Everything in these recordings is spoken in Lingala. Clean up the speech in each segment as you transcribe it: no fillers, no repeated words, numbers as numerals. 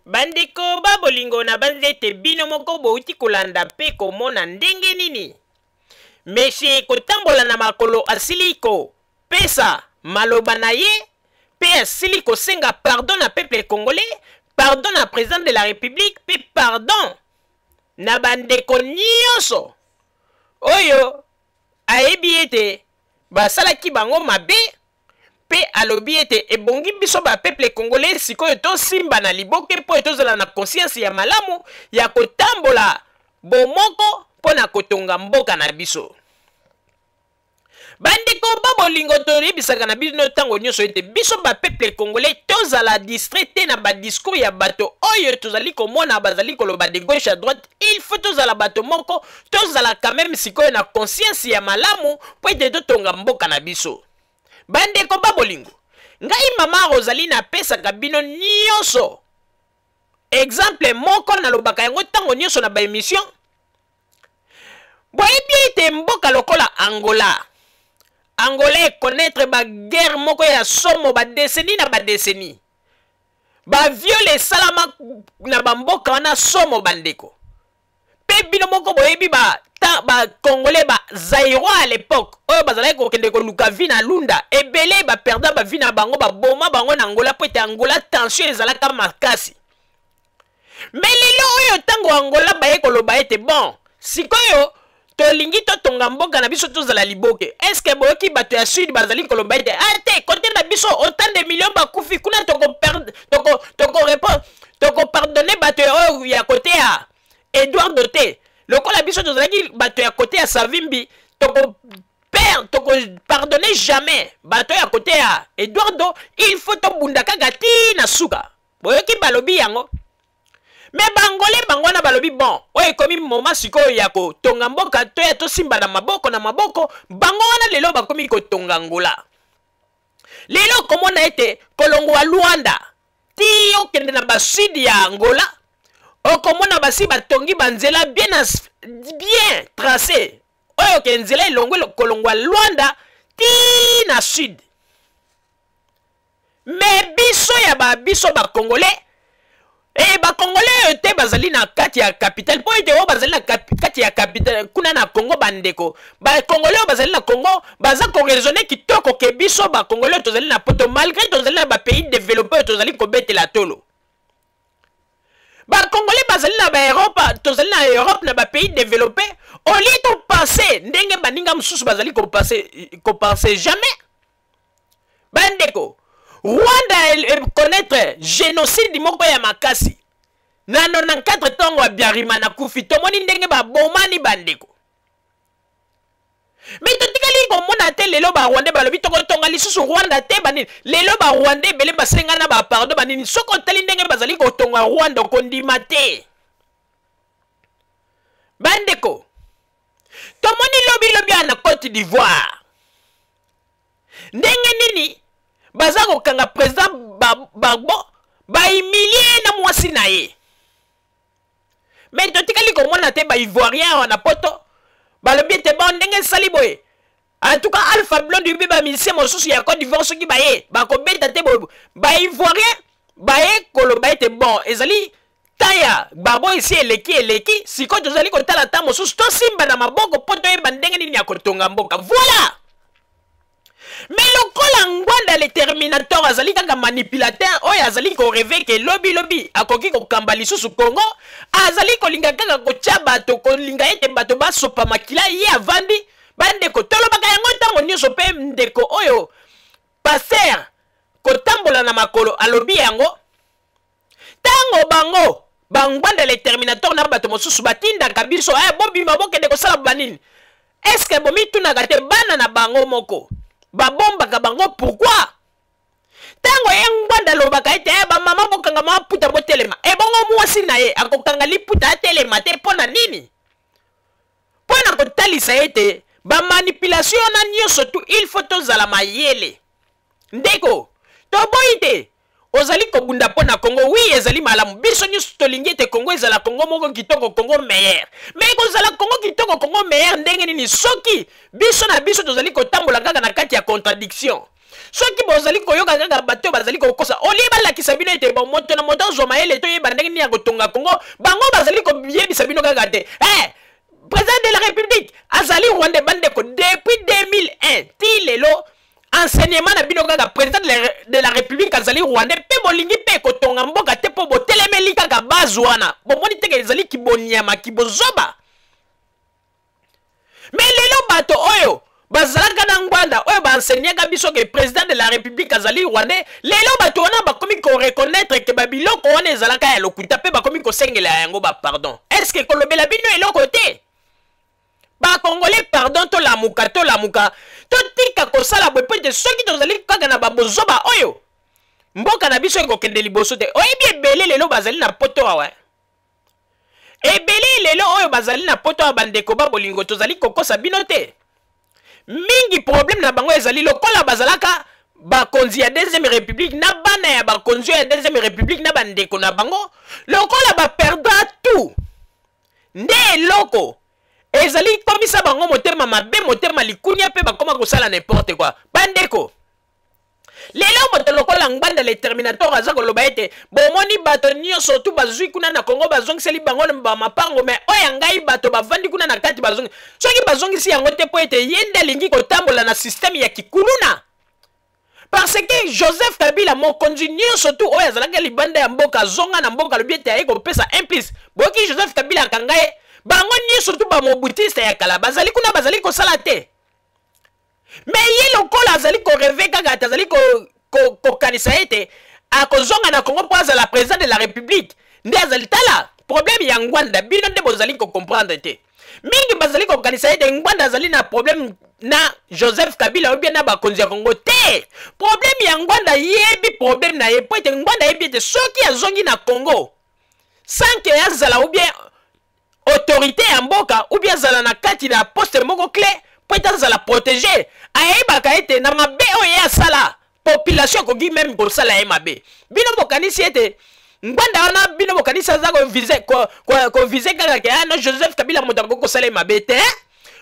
Bandeko babolingo na banzete bino moko bouti kolanda pe komona ndenge nini. Meshe kotambola na makolo asiliko pesa maloba na ye pe asiliko senga pardon na peuple congolais, pardon na président de la république pe pardon na bandeko nyonso oyo ayebi ete basalaki bango mabe pe alobi ete ebongi biso ba peuple congolais sikoyo to simba na liboke po tozala na conscience ya malamu ya kotambola bomoko pona kotonga mboka na biso. Bandeko babolingo toyebisaka na bino ntango nyonso ete biso ba peuple congolais tozala distrait na ba discours ya bato oyo tozali komona bazali koloba de gauche à droite. Il faut tozala bato moko tozala quand même sikoyo na conscience ya malamu po ete totonga mboka na biso. Bandeko babolingo ngai mama Rosaline apesaka bino nyonso exemple moko nalobaka yango ntango nyonso na ba émission. Boyebi ete mboka lokola Angola connaître ba guerre moko ya somo ba décennie na ba décennie. Ba viole salama na ba mboka wana somo bandeko. Pe bino moko boyebi ba Congolais ba Zaïro à l'époque. Oyo bazalaki kokende koluka vi na lunda. Ebele ba perda ba vi na bango ba boma bango na Angola po ete Angola tension ezalaka makasi. Mais lelo oyo tango Angola baye koloba ete bon sikoyo tolingi totonga mboka na biso tozala liboke. Est-ce que boyoki bato ya sud bazali koloba ete ate kote na biso autant de millions bakufi kuna toko pardonner bato oyo ya kote ya Edouard Doté. Lokola biso tozalaki bato ya kote ya Savimbi toko pardonner jamais bato ya kote ya Eduardo. Il faut to bundaka gati na suka boyoki balobi yango. Mais bangolais bangwana balobi bon oye komi moment sikoyo ya kotonga mboka to ya to simba na maboko bango wana lelo bakomi kotonga Angola. Lelo komona ete kolongo wa Luanda ti okende na basudi ya Angola okomona basi batongi banzela bien tracé oyo kenzela elongwe kolongo wa Luanda ti na sud. Mais biso ba Congolais ba Congolais te bazali na kati ya capitale po ete o bazali na kati ya capitale kuna na Congo bandeko. Ba Congolais bazali na Congo baza ko raisonner kitoko ke biso ba Congolais tozali na poto malgré tozali na ba pays développés tozali ko betela tolo. Ba Congolais bazali na ba Europe tozali na Europe na ba pays développés au lieu de penser ndenge baninga mususu bazali ko penser jamais. Bandeko Rwanda connaître génocide moko ya makasi. Na 94 tongo wa Biarima na kufi tomoni ndenge ba bomani bandeko. Mais totikali komona te lelo ba Rwanda balobi toko tonga lisusu Rwanda te banini. Lelo ba Rwanda bele basenga na ba pardon banini. Soko tali ndenge bazali ko tonga Rwanda kondima te. Bandeko. Tomoni lobi na Côte d'Ivoire. Ndenge nini baza kokanga président Bagbo ba humilier na mwasi na ye. Mais totikali komona te ba ivoirien wana poto balobi te bon ndenge sali boye. En tout cas Alpha Blondy bi ba milicier mosusu ya Côte d'Ivoire soki ba ye ba ko beta te ba ivoirien ba ye koloba te bon ezali taya babo ici eleki siko tozali kotala ta mosusu to simba na maboko poto e bandenge nini ya kotonga mboka. Voilà. Mais lokola ngwanda le terminateur azali kaka manipulateur oyo azali ko rêver ke lobi akoki ko kamba lisusu Congo azali kolinga kaka ko tia bato kolinga ete bato basopa makila ye avandi bandeko tolobaka yango ntango nyonso pe ndeko oyo passer kotambola na makolo alobi yango tango bangwanda le terminateur na bato mosusu batindaka biso bobima bokende kosala banini. Est-ce que bomi tunaka te bana na bango moko babombaka bango pourquoi? Tango ngwanda lobaka ete ba mama bokanga maputa botelema bongo mwasi na ye akokanga liputa atelema te pona nini? Pona kotalisa ete ba manipulation na nyonso tu il faut tozala mayele. Ndeko toboite ozali kobunda pona Congo oui ezali malamu biso nyonso tolingi ete Congo ezala Congo moko kitoko Congo meilleur. Mais kozala Congo kitoko Congo meilleur ndenge nini soki biso na biso tozali kotambola kaka na kati ya contradiction. soki bozali koyoka kaka bato bazali kokosa oliba la kisabino ete bon moto na moto zoma ele to yeba ndenge ni ya kotonga Congo bango bazali ko yebisa bino kaka te président de la République azali Rwanda bandeko depuis 2001 ti lelo enseignement na bino kaka président de la République azali Rwanda pe bolingi pe kotonga mboka te po botelemeli kaka bazwana bomoni teke ezali kibonyama kibozoba mais lelo bato oyo bazalaka na ngwanda oyo baenseignaka biso ke président de la République azali Rwanda lelo bato wana bakomi ko reconnaître ke babiloko wana ezalaka ya lokuta pe bakomi kosengela yango ba pardon est-ce que kolobela bino eloko te ba congolais pardon to lamuka to tika kosala bwepete soki tozali kaka na babozoba oyo mboka na biso ekokende liboso te oyebi ebele lelo bazali na poto awa ebele lelo oyo bazali na poto ya bandeko babolingo tozali kokosa bino te mingi problème na bango ezali lokola bazalaka bakonzi ya deuxième république na bana ya bakonzi ya deuxième république na bandeko na bango lokola baperdra tout nde eloko ezali komisa bango motema mabe motema likunya pe bakoma kosala n'importe quoi bandeko lelo moto lokola ngwanda le terminator aza koloba ete bomoni bato nyonso tu bazwi kuna na Congo bazongiseli bango na mapango mais oya ngai bato bavandi kuna na kati bazongi soki bazongisi yango te po ete yende alingi kotambola na système ya kikuluna parce que Joseph Kabila mokonzi nyonso tu oyo azalaka libanda ya mboka zonga na mboka lobi ete aye kopesa implice boki Joseph Kabila akanga ye bango nyonso tu bamobutiste ya kala bazali kuna bazali kosala te mais ye lokola azali koreve kaka ate azali kokanisa ete akozonga na Congo po azala président de la République nde azali tala problème ya ngwanda bino nde bozali kocomprendre te mingi bazali kokanisa ete ngwanda azali na problème na Joseph Kabila ou bien na bakonzi ya Congo te problème ya ngwanda yebi problème na ye po ete ngwanda yebi ete soki azongi na Congo sans que azala ou bien autorité ya mboka ou bien azala na kati na poste moko clé po ete azala protégé ayebaka ete na mabe oyo ye asala population koki même kosala ye mabe bino bokanisi ete ngwanda wana bino bokanisi aza kovize kaka ke no Joseph Kabila moto akoki kosala ye mabe te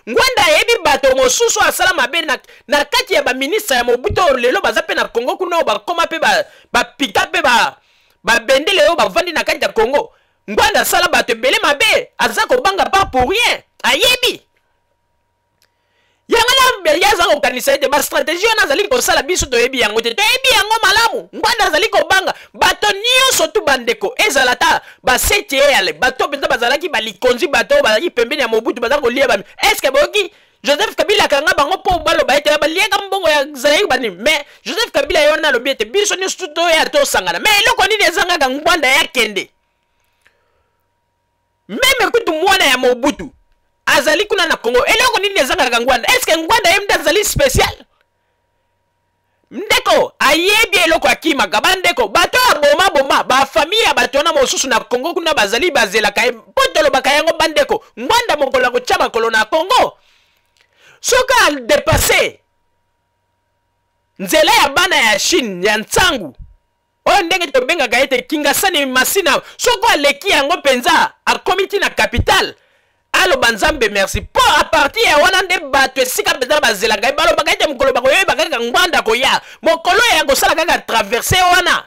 ngwanda ayebi bato mosusu asala mabe na kati ya baministre ya Mobutu oyo lelo baza mpe na Congo kuna oyo bakoma mpe bapika mpe babendele oyo bavandi na kati ya Congo ngwanda asala bato ebele mabe aza kobanga pas pour rien ayebi yango na yaza kokanisa ete bastratégie wana azali kosala biso toyebi yango te toyebi yango malamu ngwanda azali kobanga bato nyonso tu bandeko ezala ta baseti eyale bato mpenza bazalaki balikonzi bato bazalaki pembeni ya Mobutu baza kolia bami estce boyoki Joseph Kabila akanga bango mpo baloba ete balieka mbongo ya zalaki bani mais Joseph Kabila yo na lobi ete biso nyonso tu toya tosangana mais eloko nini ezangaka ngwanda yakende meme kutu mwana ya Mobutu azali kuna na Congo eloko nini ezangaka ngwanda est-ce que ngwanda yemda azali spécial ndeko ayebi eloko akimaka bandeko bato aboma ba famille ya bato na mosusu na Congo kuna bazali bazelaka potolo bakayango bandeko ngwanda mokola ko chaba kolona na Congo soka al dépasser nzela ya bana ya Chine ya ntangu oyo ndenge tobengaka ete Kingasani Masina soko aleki yango penza akomiti na capitale alo banzambe merci po a partir ya wana nde bato esika penza bazelaka balobaka ete mokolo bakoyoyeba kaka ngwanda koya mokolo ya kosala kaka traverse wana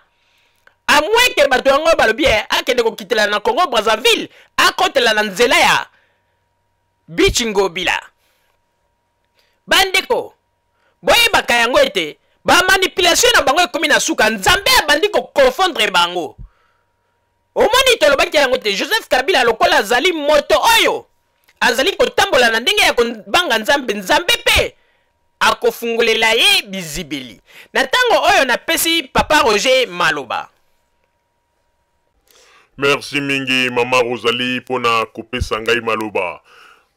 amwe ke bato yango balobi akende kokitela na Congo Brazzaville akotela na nzela ya Bichingobila bandeko boyebaka yango ete ba manipulation na bango ekomi na suka nzambe abandi ko confondre bango omoni tolobaki yango te Joseph Kabila lokola azali moto oyo azali kotambola na ndenge ya kobanga nzambe pe akofungulela ye bizibeli na tango oyo napesi papa Roger maloba. Merci mingi mama Rosalie pona kopesa ngai maloba.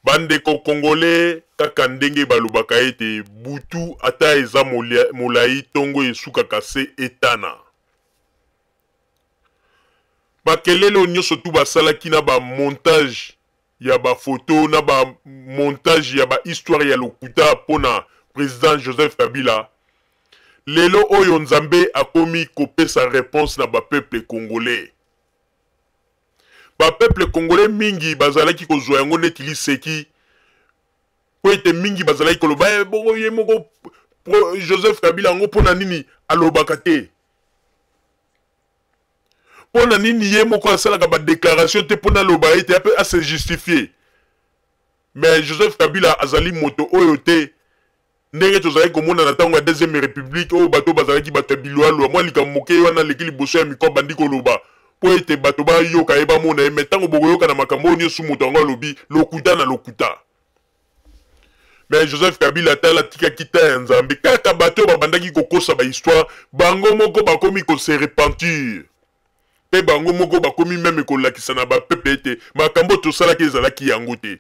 Bandeko Congolais kaka ndenge balobaka ete butu ata eza molai tongo esukaka se etana. Bakelelo nyonso tu basalaki na ba montage ya ba photo na ba montage ya ba histoire ya lokuta pona président Joseph Kabila. Lelo oyo nzambe akomi kopesa réponse na ba peuple congolais. Ba peuple congolais mingi bazalaki kozwa yango neti liseki po ete mingi bazalaki koloba bongo ye moko Joseph Kabila ngo pona nini alobaka te. Pona nini ye moko asalaka ba déclaration te pona loba ete a se justifier. Mais Joseph Kabila azali moto oyo te. Ndenge tozali komona na tango ya deuxième république oyo bato bazalaki bato bilwalo moi likamoke wana lekili boso ya miko bandiko loba po ete bato ba yoka eba mona e metango bokoyoka na makambo nyonso moto ngo lobi lokuta na lokuta. Mais Joseph Kabila tala tika kita ya Nzambe kaka bato babandaki kokosa ba histoire bango moko bakomi ko se repentir. Pe bango moko bakomi même ko lakisa na ba pepe ete makambo tosalaki ezalaki yango te.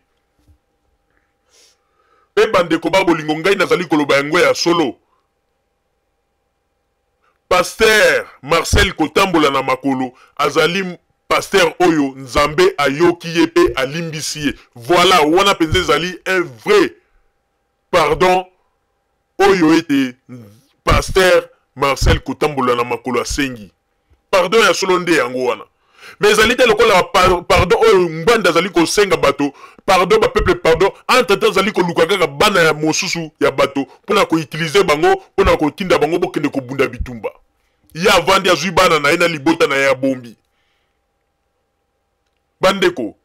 Pe bandeko ba bolingo ngai nazali koloba yango ya solo. Pasteur Marcel Kotambola na makolo azali pasteur oyo Nzambe ayoki ye pe alimbisi ye. Voilà wana penze ezali un vrai pardon oyo ete pasteur Marcel Kotambola na makolo asengi. Pardon ya solo nde yango wana. Mais ezali te lokola pardon oyo ngwanda azali kosenga bato, pardon ba peuple pardon, entre temps azali koluka kaka bana ya mosusu ya bato pona ko utiliser bango pona ko tinda bango bokende ko bunda bitumba. Ya vandi azui bana na ina libota na ya bombi. Bandeko.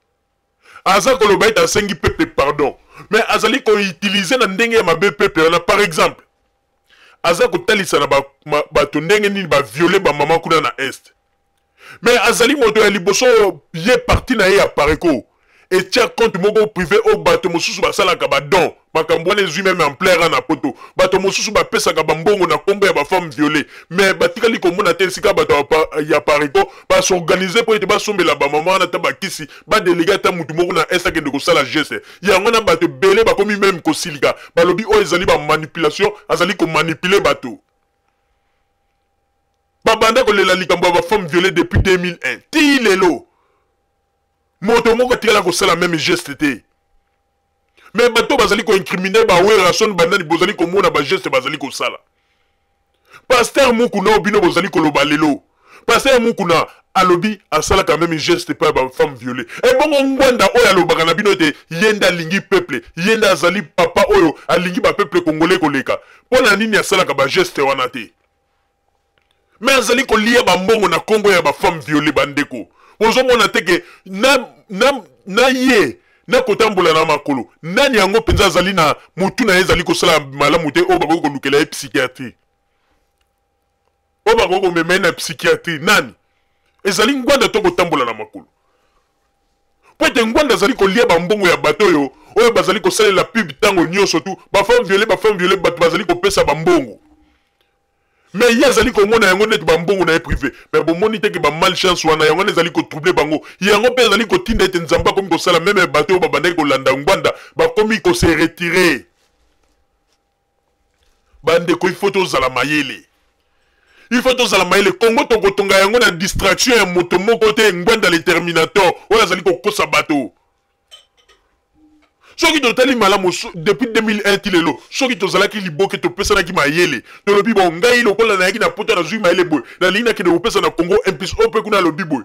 Aza koloba ita sengi peuple pardon, mais azali ko utiliser na ndenge ya mabe peuple na par exemple. Aza ko talisa na bato ndenge nini ba violer ba maman kuna na est. Mais azali moto ya liboso ye parti na ye ya pareko et tia compte moko privé au bato mosusu basalaka ba don makambo wana ezui même en plein na poto bato mosusu bapesaka bambongo na kombo ya ba femme violée mais batikali komona te sika bato ya pareko ba s'organiser pour ete basombela ba maman na ta bakisi ba délégué ta mutu moko na esta kende kosala geste yango na bato belé bakomi même kosilika balobi o ezali ba manipulation azali ko manipuler bato. Babanda kolela likambo ba femme violée depuis 2001. Ti lelo. Moto moko tikala ko sala même geste te. Mais bato bazali ko incriminer ba wera son bandani bozali ko mona ba geste bazali ko sala. Pasteur Mukuna obino bozali ko loba lelo. Pasteur Mukuna alobi asala quand même geste pa ba femme violée. Et bongo ngwanda oyo alobaka na bino te yenda lingi peuple, yenda azali papa oyo alingi ba peuple congolais koleka. Pona nini asala ka ba geste wana te. Mais azali ko liya ba mbongo na Congo ya ba femme violée bandeko. Bozo mona teke na ye na Kotambola na makolo. Nani yango penza azali na mutu na ezali ko sala malamu te o bako ko lukela e psychiatrie. O bako ko memena psychiatrie nani? Ezali ngwanda to Kotambola na makolo. Pote ngwanda azali ko liya ba mbongo ya bato yo oyo bazali ko sala la pub tango nyonso tu ba femme violée bato bazali ko pesa ba mbongo. Mais il y a zali ko mona yango net ba mbongo na privé mais bon moni te ke ba malchance wana yango zali ko troubler bango yango pe zali ko tinda ete nzamba comme ko sala même bateau ba bandaki ko landa ngwanda ba komi ko se retirer bande ko il faut to zala mayele Congo to kotonga yango na distraction ya moto moko te ngwanda le terminator ola zali ko kosa bateau. Soki totali malamu depuis 2001 tilelo soki tozalaki liboke to pesa na ki mayele to lobi bon ngai lokola na yaki na poto na zui mayele boy na lina ke de pesa na Congo impis ope kuna lobi boy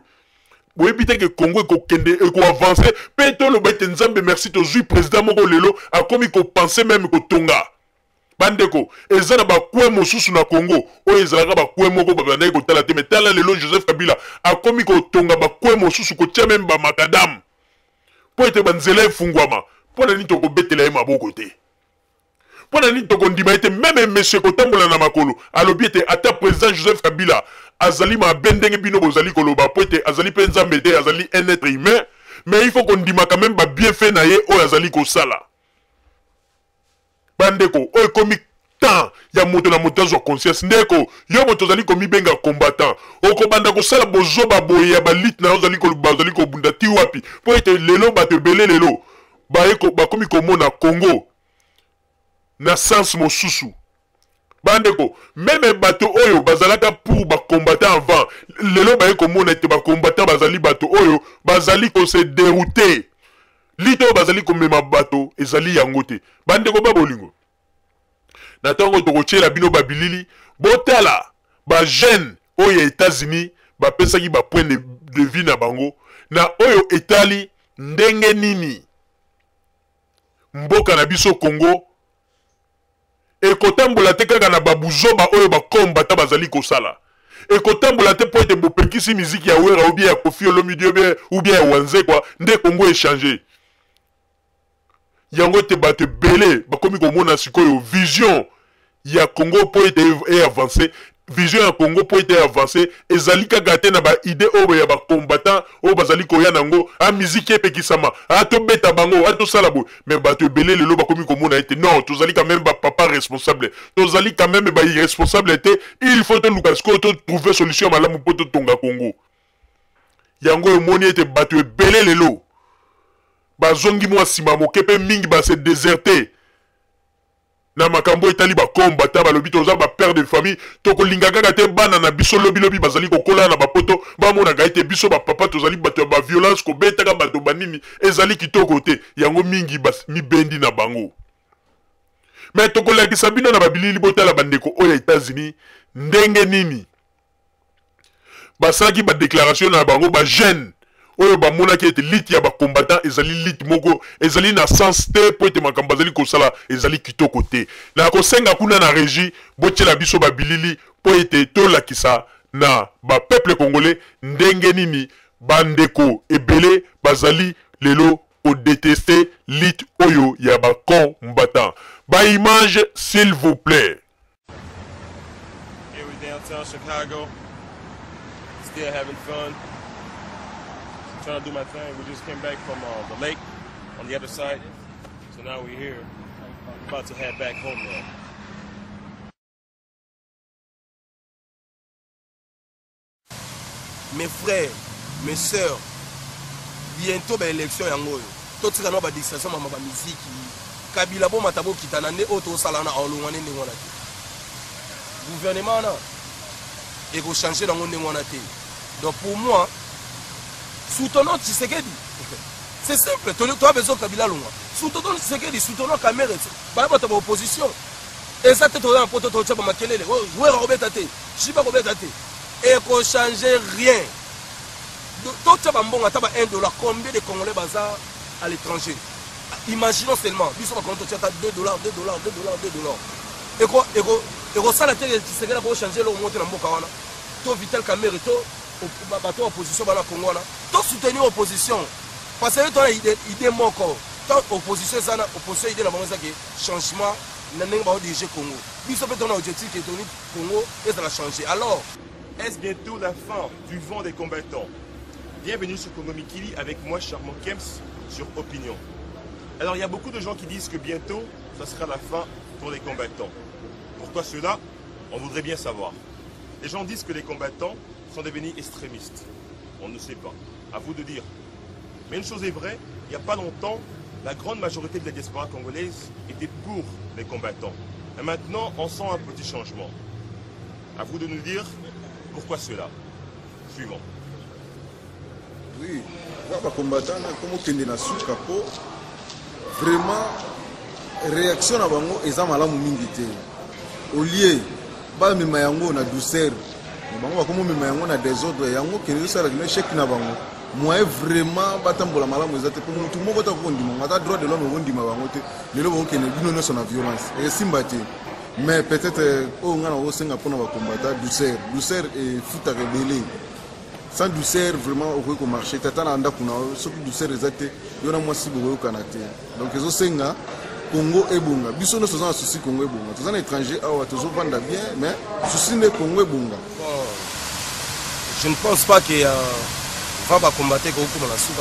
boy bité que Congo ko kende e ko avancer pe to lo bete nzambe merci to zui président moko lelo a komi ko penser même ko tonga bandeko ezana ba kwe mosusu na Congo o ezalaka ba kwe moko ba bandai ko tala te mais tala lelo Joseph Kabila a komi ko tonga ba kwe mosusu ko tia même ba makadam po ete banzela efungwama. Pona ni toko betela ye maboko te. Pona ni toko ndima ete même monsieur Kotambola na makolo alobi ete ata président Joseph Kabila azali ma bendenge bino bozali koloba po ete azali pe nzambe te azali un être humain mais il faut qu'on ndima quand même ba bien fait na ye oyo azali kosala. Bandeko oyo komi temps ya moto na moto zo conscience ndeko yo moto zali komi benga combattant oko banda kosala bozoba boye ya balit na ozali ko bunda ti wapi po ete lelo bato belé lelo bakomi komona Congo na sens mosusu bandeko même bato oyo bazalaka pour ba combattant avant lelo baye komona ete ba combattant bazali bato oyo bazali ko se dérouter lito bazali komema bato ezali yango te bandeko babolingo na tango tokotiela bino babilili botala ba jeune oyo États-Unis ba pesaki ba point de vue na bango na oyo etali ndenge nini mboka na biso Congo ekotambola te kaka na babuzoba oyo bakombata bazali kosala ekotambola te po ete bopekisi miziki ya wera ou bien ya Koffi Olomide ou bien ya Wanzekwa nde Congo échanger yango te bato ebele bakomi komona sikoyo vision ya Congo po ete avancé vision ya Congo po ete avancé ezali kaka te na baide oyo ya bakombatant oyo bazali koya nango miziki epekisama tobeta bango tosala boye mais bato ebele lelo bakomi komona ete non tozali quand même bapapa responsable tozali quand même bairresponsable ete il faut toluka sikoyo totrouve solution ya malamu mpo totonga Congo yango emoni ete bato ebele lelo bazongi mwa nsima moke mpe mingi base déserte na makambo etali bakombata balobi toza bapère de famille tokolinga kaka te bana na biso lobilobi bazali kokola na bapoto bamonaka ete biso bapapa tozali bato ya baviolence kobetaka bato banini ezali kitoko te yango mingi mibendi na bango me tokolakisa bino na babilili botala bandeko oyo ya États-Unis ndenge nini basalaki badéclaration na bango bajeune oyo bamonaki ete liti ya bakombatant ezali liti moko ezali na sens te po ete makambo azali kosala ezali kitoko te na kosenga kuna na régie botiela biso babilili po ete tolakisa na bapeuple congolais ndenge nini bandeko ebele bazali lelo kodéteste liti oyo ya bakombatant baimage s'il vous plaît. Here we downtown Chicago, still having fun. Trying to do my thing. We just came back from the lake on the other side. So now we're here. About to head back home now. Mes frères, mes sœurs, bientôt l'élection yango. Tout ce qu'on a distraction ma musique. Kabila bo matabo kitanane auto salana olongane ndengona te. Gouvernement na et go changer dans ndengona te. Donc pour moi soutenons Tshisekedi. C'est simple. Tu as besoin de Kabila Lunga. Soutenons Tshisekedi, soutenons Kamere. Par rapport à l'opposition. Et ça, tu as un poteau de Makelele. Oui, Robertate. Je suis pas Robertate. Et qu'on ne change rien. Tout ça, $1. Combien de Congolais bazar à l'étranger? Imaginons seulement. Ils sont pas contents. Tu as $2, $2. Et qu'on ça, la télé, Tshisekedi pour changer le monter dans le Mokawana. Tu Vital Kamere, tu opposition dans le Congo. Tu soutenir l'opposition. Parce que tu as une idée moko. Tant opposition, ça a opposition idée dans le changement. Nous avons dirigé le Congo. Nous avons un objectif qui est donné au Congo et ça va changer. Alors, est-ce bientôt la fin du vent des combattants? Bienvenue sur Congo Mikili avec moi, Charmant Kems, sur Opinion. Alors, il y a beaucoup de gens qui disent que bientôt, ça sera la fin pour les combattants. Pourquoi cela? On voudrait bien savoir. Les gens disent que les combattants sont devenus extrémistes. On ne sait pas. À vous de dire. Mais une chose est vraie, il n'y a pas longtemps, la grande majorité de la diaspora congolaise était pour les combattants. Et maintenant, on sent un petit changement. À vous de nous dire pourquoi cela. Suivant. Oui, les combattants, comme on a su capot, vraiment, réaction à Bango est un malamu mingité. Au lieu, ba mi mayango na douceur, bango comme mi mayango na désordre, yango qui ne sert à rien chèque na bango. Moi vraiment batambola malamu ezate pour tout monde ta kondima, mata droit de l'homme kondima bango te. Le lobo qui ne bino son violence. Et simbati. Mais peut-être au ngana au senga pour na combattre douceur et foot à rebeller. Sans douceur vraiment au ko marché tata na anda kuna so douceur ezate yona mwasi boyo kanate. Donc ezo senga Congo ebunga. Biso no soza souci Congo ebunga. Toza na étranger awa tozo vanda bien mais souci ne Congo ebunga. Je ne pense pas que va combattre comme la soupe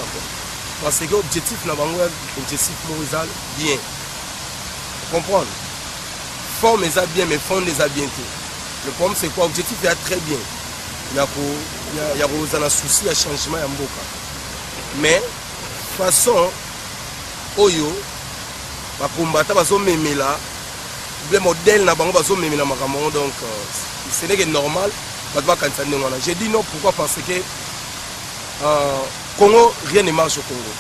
parce que l'objectif na bango objectif moral bien. Comprendre. Forme les bien mais fond les bien. Le problème c'est quoi? Objectif est très bien. Il y a un souci à changement à Mboka. Mais façon oyo va combattre bazo memela le modèle na bango bazo memela makambo donc ce n'est que normal pas de cancer. J'ai dit non pourquoi parce que Congo rien ne marche au Congo.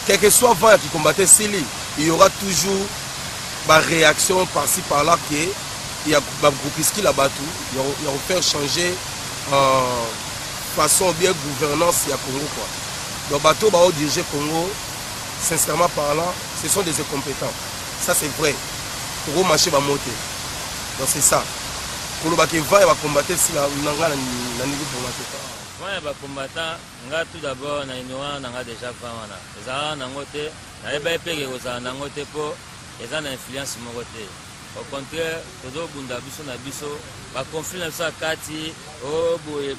Quel que soit vent qui combattait Sili, il y aura toujours des réactions par-ci par-là qui il y a un groupe là-bas tout, il y a faire changer façon bien gouvernance il y a Congo quoi. Donc bateau va diriger Congo, sincèrement parlant, ce sont des incompétents. Ça c'est vrai. toko marché ba moté. Donc c'est ça. Koloba ke va ya ba combattre si la nanga na niveau pour la Moi, les combattants, tout d'abord, on a déjà fait ça. On a ngoté, on a pas payé aux anangoté pour les gens influence mon côté. Au contraire, tout le monde a biso na biso, ba conflit na ça kati, oh boye,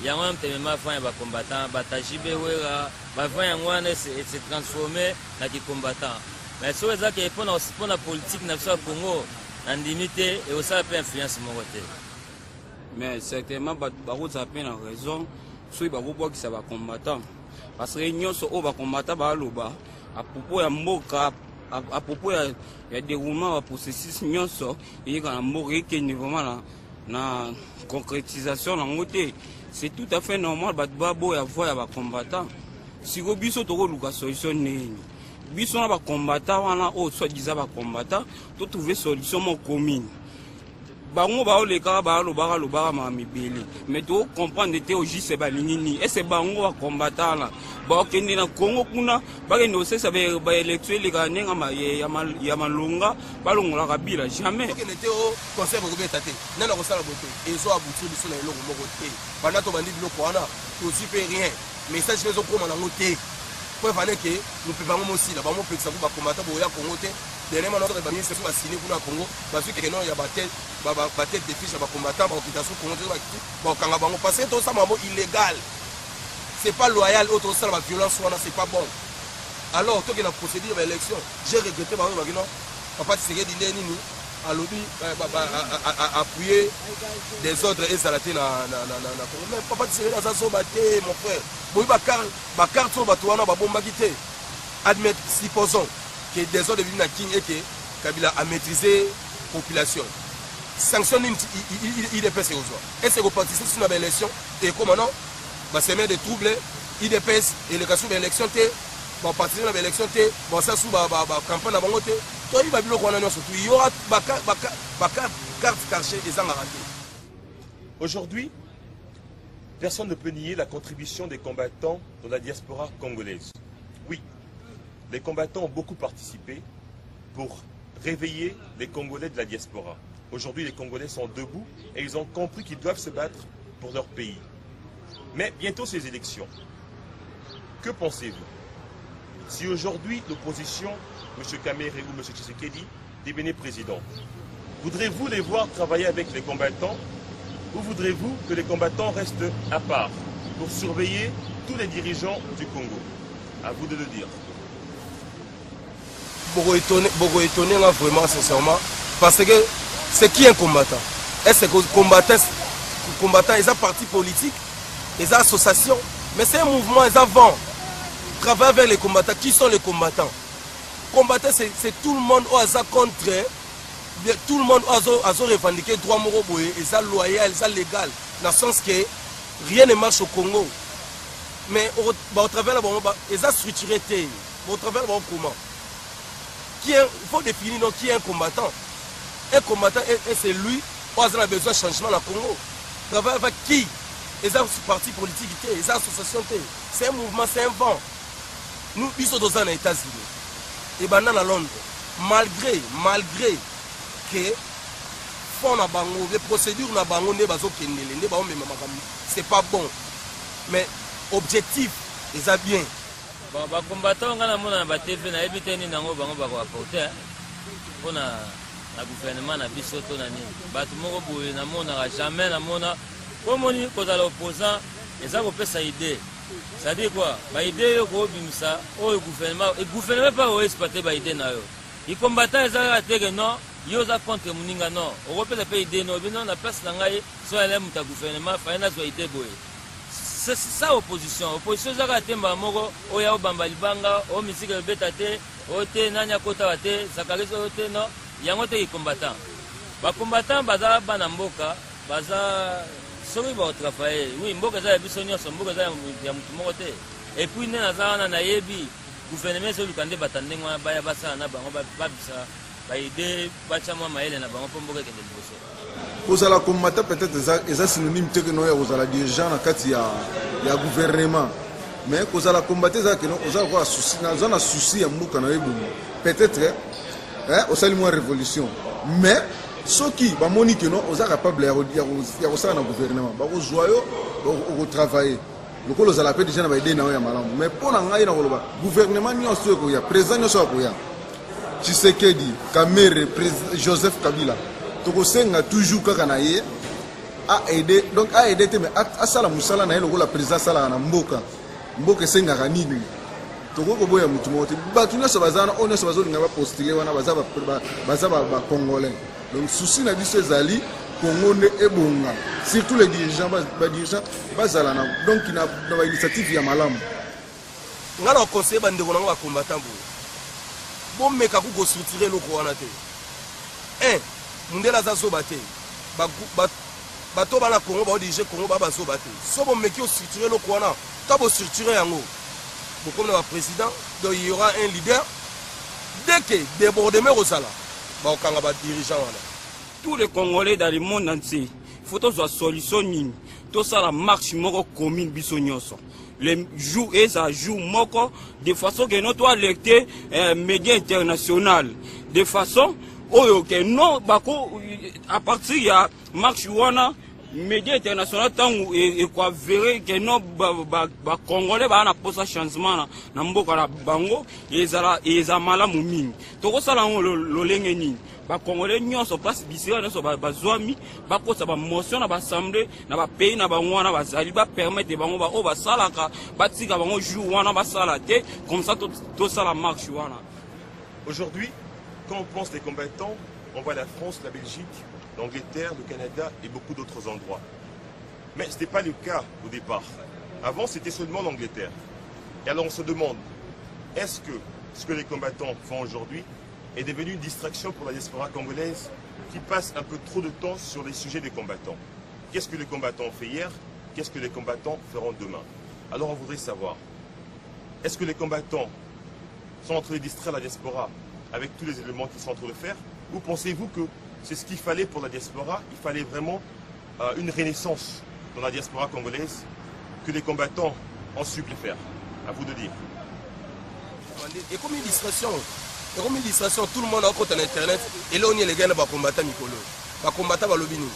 y a même tellement fait les combattants, batajibe wera, ba fait un one se transformer na qui combattant. Mais sur les qui pour la politique na ça Congo, en limité et aussi peu influence mon côté. Mais certainement, il y a une raison, soit il y a des combattants. Parce que nous sommes des combattants à propos de Moka, à propos de déroulement de processus, nous sommes des combattants. La concrétisation, c'est tout à fait normal de avoir des combattants. Si vous avez une solution, vous avez des combattants, soit-disant des combattants, vous trouvez une solution commune. Bango ba le ka ba lo ba ma mibele mais to comprendre te au juste ba nini et c'est bango ba combattant là ba okende na Congo kuna ba ke no se ça ba électuel le ka nenga ma ya malonga ba longola ka bila jamais ok n'était au conseil ko beta te nana ko sala bote et so aboutir biso na eloko moko te bana to bandi biloko wana to super rien message les okoma na ngote pour fane que nous peut bango aussi là ba mo pekisa ko ba combattant bo ya Congo te dernièrement notre ministre a signé pour le Congo parce que non il y a battu des fiches à combattants pour l'occupation Congo parce que tout ça c'est illégal, c'est pas loyal, autre ça la violence c'est pas bon. Alors toi qui la procédure d'élection, j'ai regretté par exemple non papa Tshisekedi nini à lobby appuyer des ordres et salaté na Congo mais papa Tshisekedi ça so batté mon frère boyi ba carte so batwana ba bomba quitté admettre supposons que des ordres de King et que Kabila a maîtrisé la population. Sanction IDPS et aux autres. Est-ce que vous participez sur l'élection et comment non c'est même des troubles IDPS et les cas sur l'élection bon participer à l'élection bon ça sous campagne à Bangote toi il va dire qu'on a surtout il y aura carte cachée et ça m'a raté. Aujourd'hui, personne ne peut nier la contribution des combattants dans la diaspora congolaise. Oui, les combattants ont beaucoup participé pour réveiller les Congolais de la diaspora. Aujourd'hui, les Congolais sont debout et ils ont compris qu'ils doivent se battre pour leur pays. Mais bientôt ces élections. Que pensez-vous? Si aujourd'hui l'opposition, M. Kamere ou M. Tshisekedi, devenait président, voudrez-vous les voir travailler avec les combattants ou voudrez-vous que les combattants restent à part pour surveiller tous les dirigeants du Congo? À vous de le dire. Beaucoup étonné là, vraiment sincèrement parce que c'est qui un combattant? Est-ce que combattant ils ont parti politique, ils ont association, mais c'est un mouvement, ils ont vent. Travailler avec les combattants. Qui sont les combattants? Combattants c'est tout le monde qui a contre, tout le monde qui a revendiqué droit moroboé, ils ont loyal, ils ont légal, dans le sens que rien ne marche au Congo. Mais au travers de ils ont structuré, au travers de comment? Il faut définir donc, qui est un combattant. Un combattant, c'est lui qui a besoin de changement dans le Congo. Travailler avec qui? Les partis politiques, les associations, c'est un mouvement, c'est un vent. Nous, ils sont dans les États-Unis. Et bien, à Londres, malgré que les procédures c'est pas bon. Mais objectif, ils ont bien. Bon, les combattants, on a TV, on a évité de apporter pour le gouvernement, na bisoto na nini. Batu moko boye na mona jamais na mona. Comme on dit que l'opposant, ils ont fait sa idée. Ça dit quoi? Ba idée yo ko bimisa, le gouvernement pas o exploiter ba idée na yo. Les combattants ils ont raté que non, yo za contre muninga non. On repère la idée non, bino na place na ngai, so ele muta gouvernement fa na zo idée boye. C'est ça opposition. Opposition za raté mba moko, o ya obamba libanga, o misika beta te, o te nanya kota wate, zakarizo o te non. Yango te combattant. Ba combattant baza bana mboka, baza soki ba travailler. Oui, mboka za biso nyonso, mboka za ya mutu moko te. Et puis na za na yebi, gouvernement so lukande batande ngwa baya basa na bango ba bisa, ba ide ba chamwa maele na bango mboka kende liboso. Kozala combattant peut-être eza synonyme te que no ya kozala dirigeant na kati ya gouvernement. Mais kozala combattant za que no ozala kwa souci na souci ya mboka na yebu. Peut-être osali mwa révolution mais soki bamoni ke non oza capable ya kosala na gouvernement bakozwa yo okotravaille lokolo ozala mpe déjà na baide na yo ya malamu mais mpo na ngai na koloba gouvernement nyonso ekoya président nyonso akoya Tshisekedi Kamere Joseph Kabila tokosenga toujours kaka na ye a aider donc a aider te mais asala musala na ye lokola président asalaka na mboka esengaka nini toko boya mutu moko te bato nyonso bazana oyo nyonso bazolinga bapostile wana baza bacongolais donc souci na biso ezali Congo nde ebonga surtout les dirigeants bazala na donc na bainitiative ya malamu nga na conseiller bandeko nango bacombattant bomeka kukostructure eloko wana te mundele aza zoba te bato bana Congo baodirige Congo bazoba te so bomeki ostructure eloko wana ta bostructure yango comme le président, donc il y aura un leader. Dès que débordement au sala, dirigeant. Tous les Congolais dans le monde entier, il faut que solution tout ça la marche commune bisognoso. Les jours et ça joue moko de façon que notre lecteur médias international de façon que non bako à partir ya marche wana médias internationaux tant et quoi verrez que non Congolais ba na posa changement na mboka na bango eza malamu mingi toko sala lolenge nini ba Congolais nyonso place bisira nyonso ba zwami ba kosa ba motion na ba assemblée na ba pays na bango wana bazali ba permettre bango ba o ba salaka ba tika bango jour wana ba sala te comme ça tout ça la marche wana. Aujourd'hui, quand on pense les combattants, on voit la France, la Belgique, l'Angleterre, le Canada et beaucoup d'autres endroits. Mais ce n'était pas le cas au départ. Avant, c'était seulement l'Angleterre. Et alors on se demande, est-ce que ce que les combattants font aujourd'hui est devenu une distraction pour la diaspora congolaise qui passe un peu trop de temps sur les sujets des combattants? Qu'est-ce que les combattants ont fait hier? Qu'est-ce que les combattants feront demain? Alors on voudrait savoir, est-ce que les combattants sont en train de distraire la diaspora avec tous les éléments qu'ils sont en train de faire? Ou pensez-vous que c'est ce qu'il fallait pour la diaspora? Il fallait vraiment une renaissance dans la diaspora congolaise que les combattants ont su le faire. À vous de dire. Et comme une distraction, tout le monde a un compte en internet. Et là on est les gars qui combattent Mikolo. Qui combattent Balobini.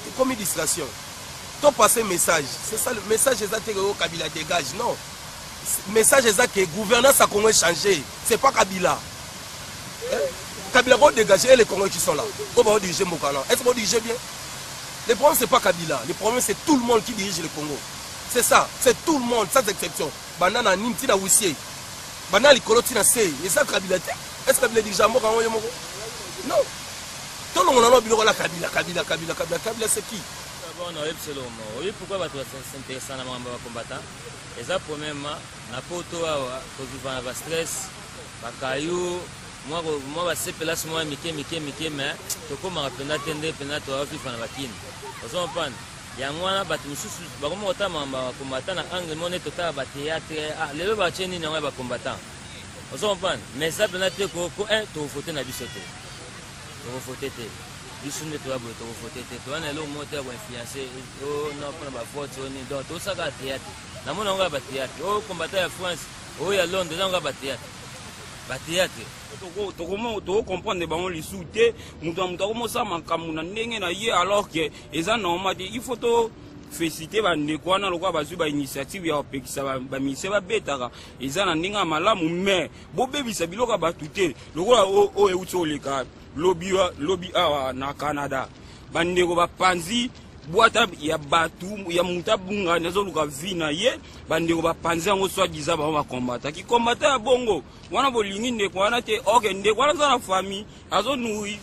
Et comme une distraction. Ton passé message. C'est ça le message exact que Kabila dégage. Non. Le message exact que la gouvernance a comment changé. C'est pas Kabila. Kabila va dégager les Congolais qui sont là. On va diriger Mokala. Est-ce qu'on dirige bien? Le problème, c'est pas Kabila. Le problème, c'est tout le monde qui dirige le Congo. C'est ça. C'est tout le monde, sans exception. Banana, Nimtina, Wissier. Banana, Likolo, Tina, Sey. Et ça, Kabila. Est-ce que Kabila dirige à Mokala? Non. Tout le monde a dit Kabila. Kabila, c'est qui? Bon, oui, pourquoi tu s'intéresser à la combattant? Et ça, premièrement, na poto awa, quand tu stress, bakayou. Moi, c'est place moi mike mais to comme rapenda tende pena to afi fana bakini. Ozo pan. Ya mwana batu mususu ba comme otama ba combattant na angle monnaie total ba théâtre lelo ba cheni na ba combattant. Ozo pan. Mais ça pena te ko un to voter na bisoto. To voter te. Bisune to abo to voter te. To na lo moteur ba influencer o na pona ba vote oni donc to saka théâtre. Na mona nga ba théâtre. O combattant ya France, o ya Londres nga ba théâtre. Ba théâtre. Tu comprends les ballons les sous-té, nous avons ça makamou na ndenge na ye alors que eza normal il faut to féliciter ba ndeko na lokwa bazu ba initiative ya opekisa ba mise ba betaka eza na ndinga malamu mais bo bebisa biloka batute lokwa o euto leka lobby awa na Canada ba ndeko ba panzi boîte ya batu ya mutabunga nazo luka vina ye bandeko ba panzi ngo soi disant ba combattre qui combattre ya bongo wana bolingi ndeko wana te oke ndeko wana za na famille azo nui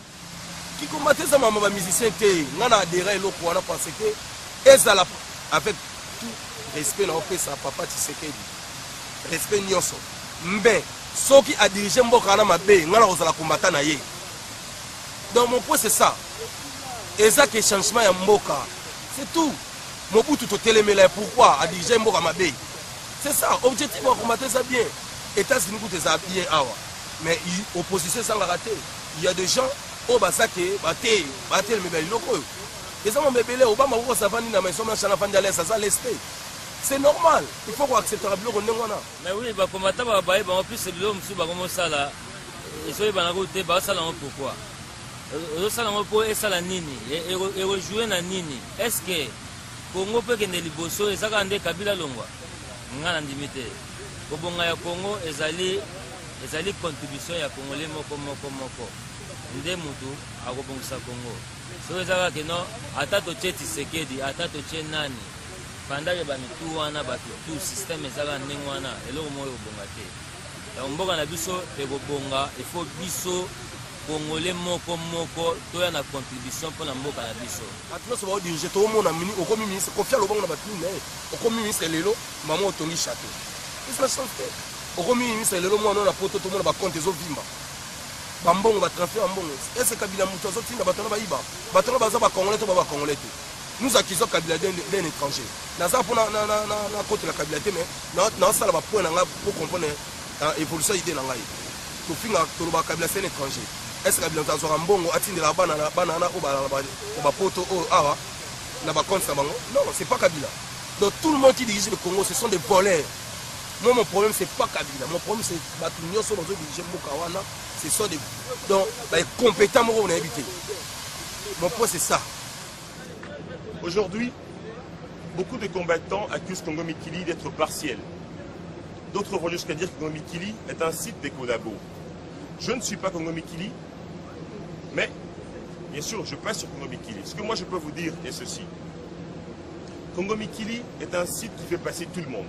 qui combattre ça mama ba musicien te ngana adhérer loko wana parce que ezala avec tout respect na opesa papa Tshisekedi respect nyonso mbe soki a diriger mboka na mabe ngana kozala combattre na ye. Donc mon point c'est ça. Et ça qui est changement à Mboka. C'est tout. Mobutu to télémélé. Pourquoi à diriger Mboka Mabé? C'est ça. Objectif à combattre ça bien. États-Unis coûtent ça bien. Mais l'opposition ça l'a raté. Il y a des gens au Basake, baté le mébélé locaux. Et ça m'a mébélé. Obama ou ça va ni na maison na chana fandalé ça ça l'est. C'est normal. Il faut qu'on accepte le bloc on est. Mais oui, bah combattre bah en plus c'est l'homme sous bah comme ça là. ezoyebana ko te basala ngo pourquoi ozosala ngo mpo esala nini erojouer na nini est ce que Congo mpe kende liboso ezaka nde Kabila longwa nga na ndimi te kobonga ya Congo ezali contribution ya Congolais moko nde mutu akobongisa Congo so ezaka keno ata totie Tshisekedi ata totie nani pendant ke bamitu wana bato tout système ezaka ndenge wana eloko moko ekobonga te donc mboka na biso ekobonga ifo biso Congolais moko toya na contribution pour la mboka na biso atino so ba dirige to mona mini okomi ministre Koffi Olomide na batuni ne okomi ministre lelo mama otongi château isa santé okomi ministre lelo mwana na poto to mona ba compte ezo vimba bambongo ba transfert mbongo est-ce Kabila muto zo tinda batona ba iba batona baza ba Congolais to ba Congolais te nous accusons Kabila d'un étranger na ça pour na côté la Kabila te mais na sala ba point nga pour comprendre évolution idée na ngai to finga to ba Kabila c'est un étranger. Est-ce que Kabila tazora mbongo atindela bana ba poto o awa na ba compte bango? Non, c'est pas Kabila. Donc tout le monde qui dirige le Congo, ce sont des voleurs. Moi mon problème c'est pas Kabila, mon problème c'est Batunyo sur les diriger Mokawana, ce sont des donc les compétents on a habité. Mon point c'est ça. Aujourd'hui, beaucoup de combattants accusent Congo Mikili d'être partiel. D'autres vont jusqu'à dire que Congo Mikili est un site des collabos. Je ne suis pas Congo Mikili, mais bien sûr, je passe sur Congo Mikili. Ce que moi je peux vous dire est ceci. Congo Mikili est un site qui fait passer tout le monde.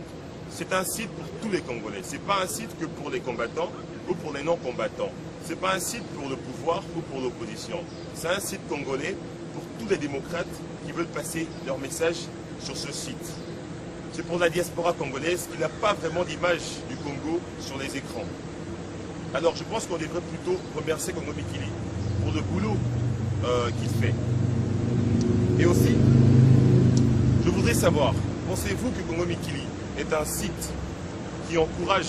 C'est un site pour tous les Congolais. Ce n'est pas un site que pour les combattants ou pour les non-combattants. Ce n'est pas un site pour le pouvoir ou pour l'opposition. C'est un site congolais pour tous les démocrates qui veulent passer leur message sur ce site. C'est pour la diaspora congolaise qui n'a pas vraiment d'image du Congo sur les écrans. Alors je pense qu'on devrait plutôt remercier Congo Mikili pour le boulot qu'il fait. Et aussi, je voudrais savoir, pensez-vous que Congo Mikili est un site qui encourage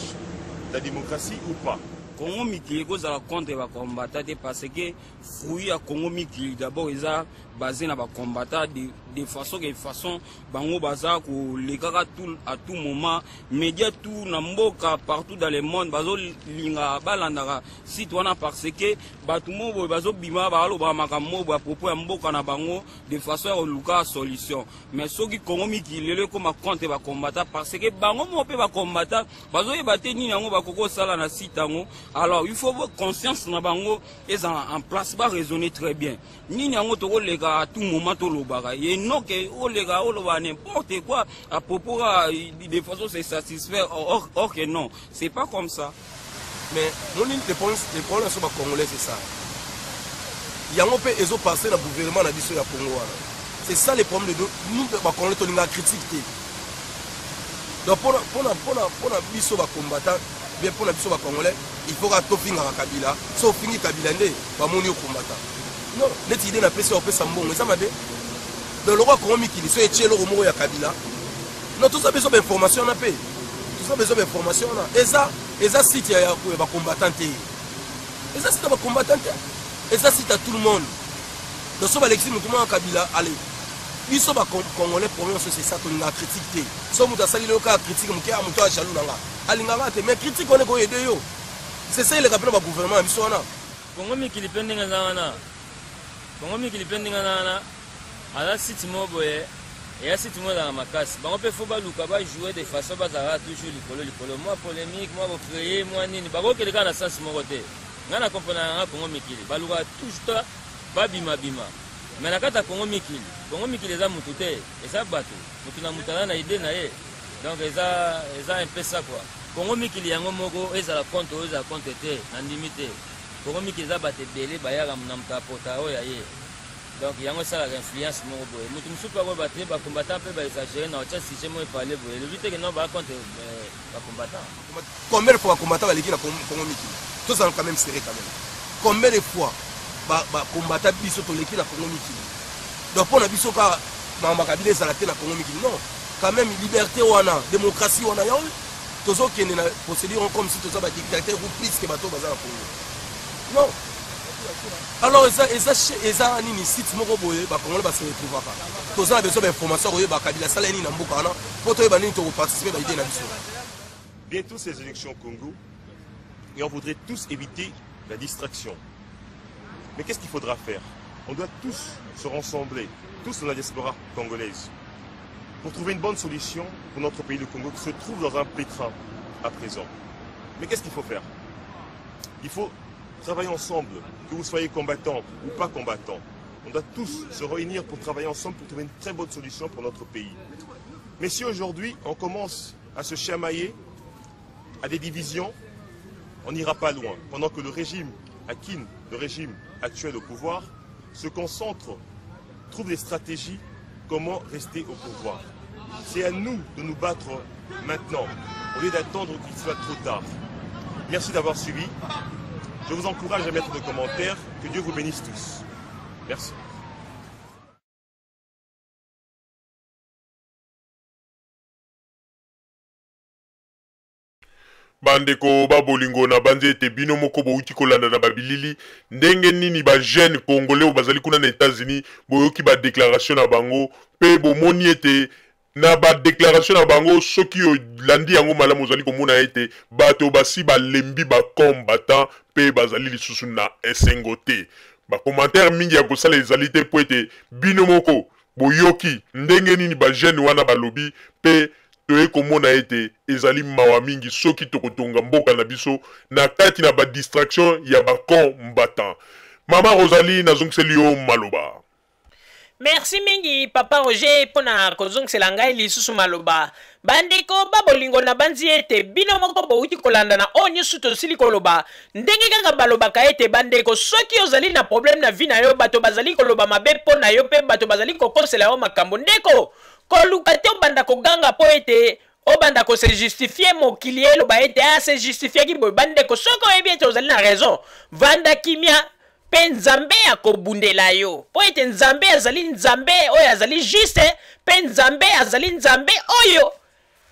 la démocratie ou pas? Congo Mikili kozala contre ba combattant parce que fruit à Congo Mikili d'abord ils a basé na ba combattant de façon bango baza ko lekaka tout à tout moment média tout na mboka partout dans le monde bazo linga balandaka citoyen parce que batu mo bazo bima ba lo ba makambo ba propos ya mboka na bango de façon à luka solution mais soki Congo Mikili le comme contre ba combattant parce que bango mo pe ba combattant bazo yebate nini yango ba koko sala na site yango. Alors il faut avoir conscience na bango est en place ba raisonner très bien nini yango to lega à tout moment to lobaka et non que o lega o loba n'importe quoi à propos de façon c'est satisfaire or que non c'est pas comme ça. Mais mon les problèmes sur les Congolais c'est ça. Yango pe ezo passer na gouvernement na biso ya Congo wana. C'est ça les problèmes de nous ba Congolais to linga critique. Donc pour biso ba combattant bien pour la biso ba Congolais il faut que tout finisse à Kabila. Sauf finir Kabila ne va mourir au combattant. Non, les idées n'a pas fait au Pessambo, mais ça m'a dit. Dans le roi Congo Mikili, soit étiez le romo ya Kabila. Non, tout ça besoin d'information on a payé. Tout ça besoin d'information on a. Et ça site ya combattant. Et ça site à combattant. Et ça site à tout le monde. Dans ce Alexis nous tout le monde Kabila allez. Ils sont Congolais problème c'est ça qu'on a critiqué. Soit nous a sali le cas critique mon cœur mon toi chalou nanga. Alingara te mais critique on est go aider yo. C'est ça le rappel au gouvernement biso wana. Congo Mikili pendinga nana. Congo Mikili pendinga nana. Ala site mo boye. Et à site mo dans makasi. Bango pe faut ba luka ba jouer de façon bazara toujours likolo. Moi polémique, moi créer, moi nini. Bango ke na sens mo côté. Ngana comprendre nga Congo Mikili. Ba luka toujours ba bima. Mais na kata Congo Mikili eza mutu te. Eza bato. Mutu na mutana na idée na ye. Donc eza un peu ça quoi. Congo Mikili yango moko ezala compte te na limité. Congo Mikili eza bato belé bayaka na mutapota oya ye. Donc yango ça la influence moko boye. Mutu mususu ba battre ba combattant pe ba exagérer na ocha si moi parler boye. Le but que non ba compte ba combattant. Combien de fois combattant ba leki na Congo Mikili? Tous sont quand même serré quand même. Combien de fois ba combattant biso to leki na Congo Mikili? Donc pour na biso ka ba Kabila ezala te na Congo Mikili non. Quand même liberté wana, démocratie wana yaw. Toujours qu'il y a une procédure comme si tout ça va dictateur ou plus que bateau bazar pour non. Alors ça nini site moko boye ba Congolais ba se retrouver pas. Tout ça a besoin d'informations boye ba Kabila sala ni na mboka na poto e ba nini to participer ba idée na biso. Bientôt ces élections au Congo et on voudrait tous éviter la distraction. Mais qu'est-ce qu'il faudra faire? On doit tous se rassembler, tous dans la diaspora congolaise, pour trouver une bonne solution pour notre pays, le Congo, qui se trouve dans un pétrin à présent. Mais qu'est-ce qu'il faut faire? Il faut travailler ensemble, que vous soyez combattants ou pas combattants. On doit tous se réunir pour travailler ensemble pour trouver une très bonne solution pour notre pays. Mais si aujourd'hui on commence à se chamailler, à des divisions, on n'ira pas loin. Pendant que le régime Akin, le régime actuel au pouvoir, se concentre, trouve des stratégies, comment rester au pouvoir. C'est à nous de nous battre maintenant, au lieu d'attendre qu'il soit trop tard. Merci d'avoir suivi. Je vous encourage à mettre des commentaires. Que Dieu vous bénisse tous. Merci. bandeko babolingo na banze ete bino moko bouti kolanda na babilili ndenge nini ba jeune congolais bazali kuna na États-Unis boyoki ba déclaration na bango pe bomoni ete na ba déclaration na bango soki yo landi yango malamu ozali komona ete bato basi balembi ba combattant pe bazali lisusu na esengo te ba commentaire mingi ya kosala ezali te po ete bino moko boyoki ndenge nini ba jeune wana balobi pe toye komona ete ezali mawa mingi soki tokotonga mboka na biso na kati na ba distraction ya ba combattant. Mama Rosalie nazongiseli yo maloba. Merci mingi papa Roger pona kozongisela ngai lisusu maloba. Bandeko babolingo na banzi ete bino moko bouti kolanda na onyo suto sili koloba ndenge kaka balobaka ete bandeko soki ozali na problème na vie na yo bato bazali koloba mabe pona yo pe bato bazali kokosela yo makambo ndeko koluka te obanda koganga po ete obanda ko se justifier mokili eloba ete se justifier ki boy bandeko soko oyebi ete ozali na raison vanda kimia pe nzambe akobundela yo po ete nzambe azali nzambe oyo azali juste pe nzambe azali nzambe oyo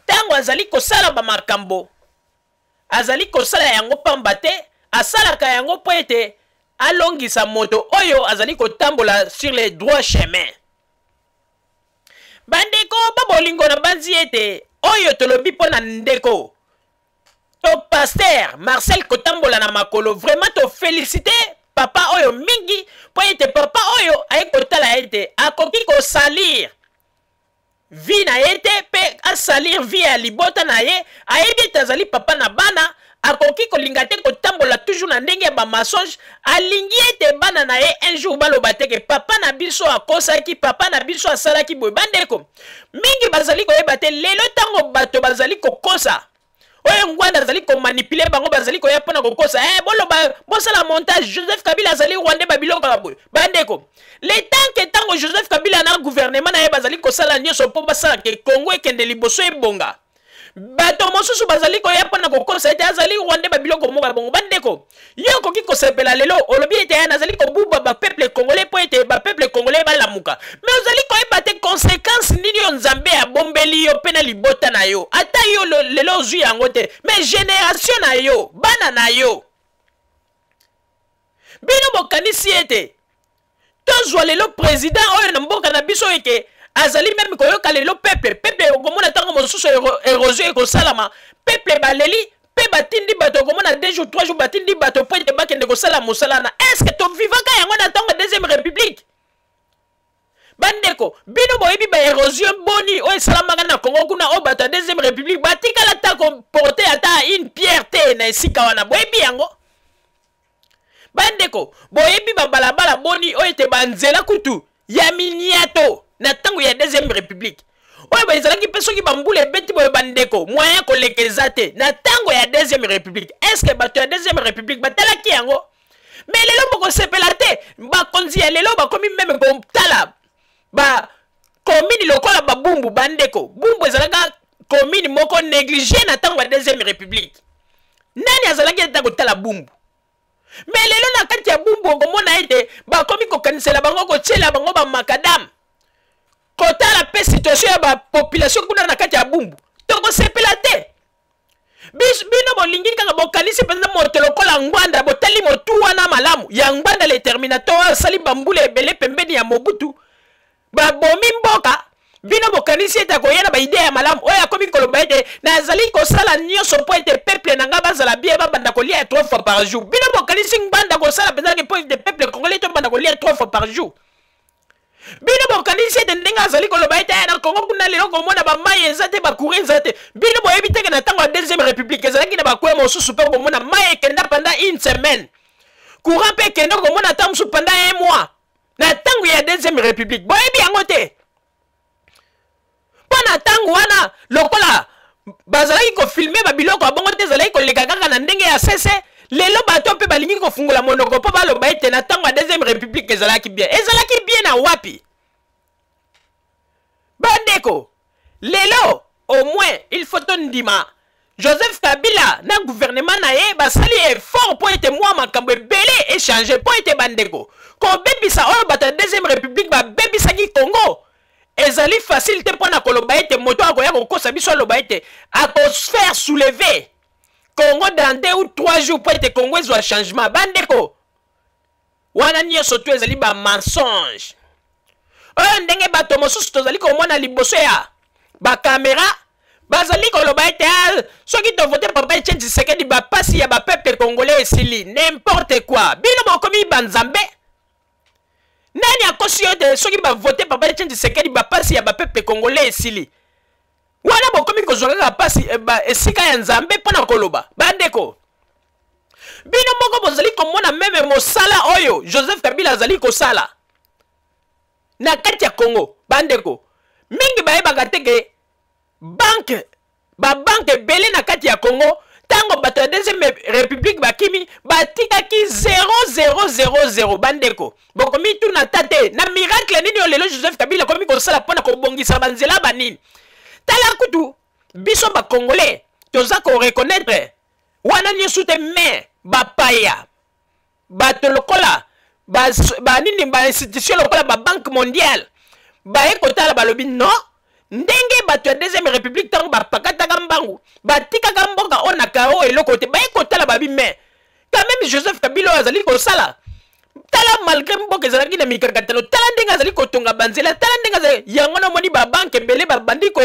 tango azali kosala ba makambo azali kosala yango pamba te asalaka yango po ete alongisa moto oyo azali kotambola sur les droits chemins. Bandeko babolingo na banzi ete oyo tolobi pona ndeko to pasteur Marcel kotambola na makolo vraiment to féliciter papa oyo mingi po ete papa oyo aye kotala ete akoki ko salir vie na ete pe a salir vie ya libota na ye ayebi tazali papa na bana akoki kolinga te kotambola toujours na ndenge ya ba mensonge alingi ete bana na ye un jour baloba te ke papa na biso akosaki papa na biso asalaki boye bandeko mingi bazali koyeba te lelo tango bato bazali kokosa oyo ngwanda azali komanipule bango bazali koya mpona kokosa boloba bosala montage Joseph Kabila azali rwandais babiloko ya boye bandeko le temps ke tango Joseph Kabila na gouvernement na ye bazali kosala nyonso mpo basala ke Congo ekende liboso ebonga bato mosusu bazali koya mpona kokosa ete azali rwandais babiloko moko ya bongo bandeko yo okoki kosepela lelo olobi ete yana azali kobuba bapeuple congolais mpo ete bapeuple congolais balamuka me ozali koyeba te conséquence nini yo nzambe abombeli yo mpe na libota na yo ata yo lelo ozwi yango te mais génération na yo bana na yo bino bokanisi ete tozwa lelo président oyo na mboka na biso eke azali même koyoka lelo peuple okomona ntango mosusu érosion ekosalama peuple baleli pe batindi bato okomona 2 jours 3 jours batindi bato po ete bakende kosala mosala na est ce que tovivaka yango na ntango deuxième république bandeko bino boyebi ba érosion boni oyo esalamaka na Congo kuna oyo bato ya deuxième république batikala ta komporte ata une pierre te na esika wana boyebi yango bandeko boyebi babalabala boni oyo ete banzela kutu ya miniato na tango ya deuxième république oyo bazalaki mpe soki bambula ebeti boye bandeko moyen kolekeza te na tango ya deuxième république est ce que bato ya deuxième république batalaki yango mais lelo bokosepela te bakonzi ya lelo bakomi meme kotala bakomini lokola babumbu bandeko bumbu ezalaka komini moko négligé na tango ya deuxième république nani azalaki ete kotala bumbu mais lelo na kati ya bumbu okomona ete bakomi kokanisela bango kotiela bango bamakadame kotala pe situation ya bapopulation kuna na kati ya bumbu tokosepela te bino bolingi kaka bokanisi mpenza moto lokola ngwanda botali motu wana malamu ya ngwanda le terminator asali bambula ebele pembeni ya Mobutu babomi mboka bino bokanisi ete akoyena baide ya malamu oyo akomi koloba ete nazali kosala nyonso mpo ete peuple na nga bazala bien babanda kolia 3 fois par jour bino bokanisi banda kosala mpenzalaki mpo ete peuple congolais to banda kolia 3 fois par jour bino bokanisi ete ndenge azali koloba ete na Congo kuna lelo komona bamai eza te bakure eza te bino boyebi teke na ntango ya deuxième république ezalaki na bakwe mosusu mpe komona mai ekenda pendant une semaine courant mpe ekenda komona ata mosusu pendant 1 mois na ntango ya deuxième république boyebi yango te mpo na ntango wana lokola bazalaki kofilme babiloko abongo te ezalaki koleka kaka na ndenge ya sese lelo bato mpe balingi kofungola monoko mpo baloba ete na ntango ya deuxième république ezalaki bien na wapi bandeko lelo au moins il faut tondima Joseph Kabila na gouvernement na ye basali effort mpo ete mwa makambo ebele échanger mpo ete bandeko kobebisa oyo bato ya deuxième république babebisaki Congo ezali facile te mpo na koloba ete moto akoya kokosa biso aloba ete akosfaire soulever Congo dans 2 ou 3 jours pour être Congo ezwa changement bandeko wana nyonso to ezali ba mensonge oyo ndenge bato mosusu tozali komona liboso ya ba caméra bazali koloba ete soki tovote papa Etienne Tshisekedi bapasi ya bapeuple congolais esili n'importe quoi bino bokomi banzambe nani akosi ete soki bavote papa Etienne Tshisekedi bapasi ya bapeuple congolais esili wana bokomi kozwa kaka pasi esika ya nzambe mpona koloba bandeko bino moko bozali komona meme mosala oyo Joseph Kabila azali kosala na kati ya Congo bandeko mingi bayebaka teke banke ebele na kati ya Congo tango bato ya deuxième république bakimi batikaki 0,000 bandeko bokomi tuna tate na miracle nini yo lelo Joseph Kabila komi kosala mpona kobongisa banzela banini tala kutu biso ba congolais toza ko reconnaître wana nyonso te mais bapaya bato lokola banini ba institution lokola ba banque mondiale baye kotala balobi non ndenge bato ya deuxième république tango bapakataka mbangu batikaka mboka o na kao eloko te baye kotala babi mais quand même Joseph Kabila azali kosala tala malgré mboka ezalaki na mikakatano tala ndenge azali kotonga banzela tala ndenge azali yango na moni ba banque ebele babandi ko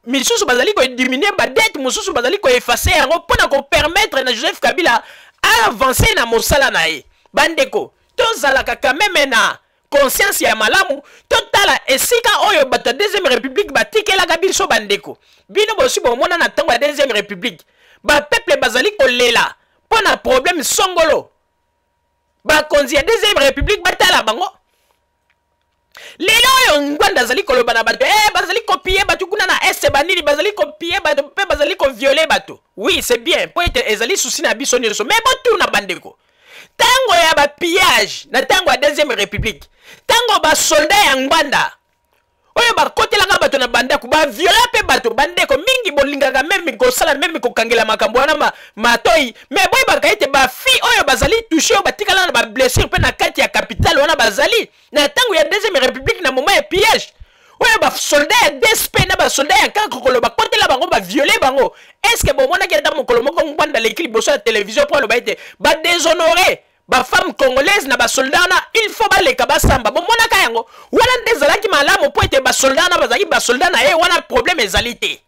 misusu bazali ko diminuer ba dette mususu bazali ko effacer yango mpona ko permettre na Joseph Kabila à avancer na mosala na ye bandeko tozalaka quand même na conscience ya malamu totala esika oyo bato deuxième république batikelaka biso bandeko bino bosi bomona na ntango ya deuxième république bapeuple bazali kolela mpona problème songolo bakonzi ya deuxième république batala bango lelo oyo ngwanda azali koloba na bato bazali kopie bato kuna na este banini bazali kopie bato mpe bazali kovioler bato oui c'est bien po ete ezali susi na biso nyonso mais botuna bandeko tango ya bapillage na tango ya deuxième république tango basoldat ya ngwanda oyo bakotelaka bato na bandako baviola mpe bato bandeko mingi bolingaka meme kosala meme kokangela makambo wana matoi mais boyebaka ete bafi oyo bazali touche oyo batikala na bablessure mpe na kati ya capitale wana bazali na ntango ya deuxième république na moment ya pillage oyo basoldat ya DSP na basoldat ya kaka kokolo bakotela bango baviole bango est-ce que bomonaki ata mokolo moko ngwanda leki liboso ya télévision mpo aloba ete badéshonore bafemme congolaise na basoldat wana il faut baleka basamba bomonaka yango wana nde ezalaki malamu mpo ete basoldat wana bazalaki basoldat na ye wana problème ezali te